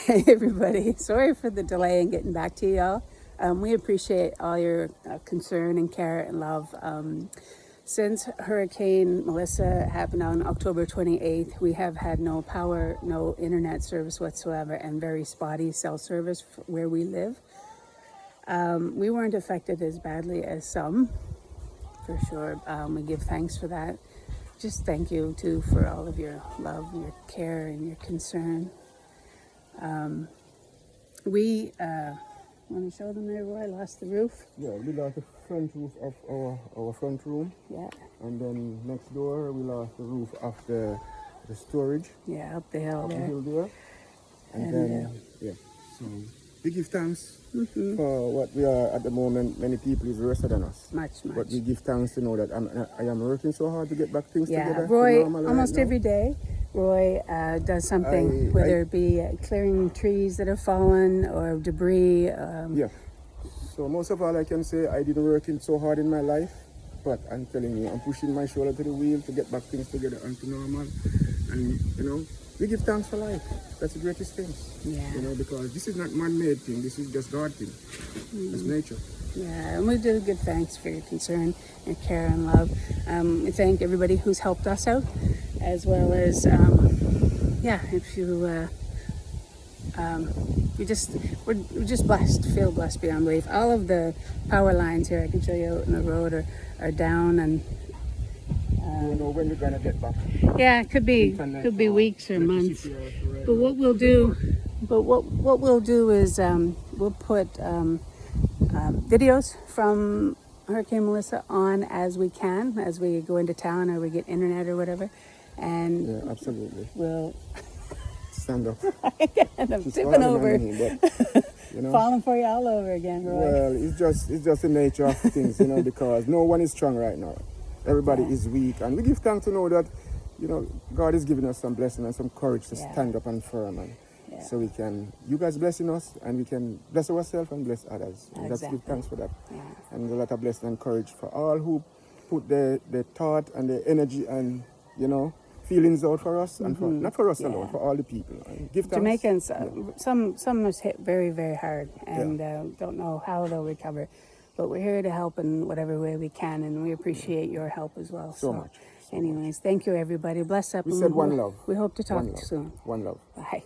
Hey everybody, sorry for the delay in getting back to y'all. We appreciate all your concern and care and love. Since Hurricane Melissa happened on October 28th, we have had no power, no internet service whatsoever, and very spotty cell service where we live. We weren't affected as badly as some, for sure. We give thanks for that. Just thank you too for all of your love, your care, and your concern. We want to show them there, Roy. Lost the roof. Yeah, we lost the front roof of our front room. Yeah. And then next door we lost the roof of the storage. Yeah, up the hill up there. the hill there. And then yeah. So we give thanks for what we are at the moment. Many people is worse than us. Much. But we give thanks to know that I am working so hard to get back things together. Roy, to normal almost right now. every day, Roy does something, whether it be clearing trees that have fallen or debris. Yeah. So most of all I can say, I didn't work in so hard in my life, but I'm telling you, I'm pushing my shoulder to the wheel to get back things together and to normal. And you know, we give thanks for life. That's the greatest thing. Yeah. You know, because this is not man-made thing. This is just God thing. It's nature. Yeah, and we do give thanks for your concern, your care and love. We thank everybody who's helped us out, as well as, if you, we're just blessed, feel blessed beyond belief. All of the power lines here, I can show you out in the road, are down, and You don't know when you're gonna get back. yeah, it could be weeks or months. But what we'll do, is we'll put videos from Hurricane Melissa on as we can, as we go into town or we get internet or whatever, and Yeah, absolutely. we'll Stand up. end up She's tipping falling over, on me, but, you know. falling for you all over again, Roy. Well, it's just the nature of things, you know, because no one is strong right now. Everybody is weak, and we give thanks to know that, you know, God is giving us some blessing and some courage to stand up and firm, and so we can, you guys blessing us, and we can bless ourselves and bless others. And let's give thanks for that. Yeah. And a lot of blessing and courage for all who put their thought and their energy and, you know, feelings out for us, and for, not for us alone, for all the people. And give thanks. Jamaicans, some was hit very, very hard, and don't know how they'll recover. But we're here to help in whatever way we can, and we appreciate your help as well. So much. Anyways, thank you, everybody. Bless up. We said one love. We hope to talk One love. soon. One love. Bye.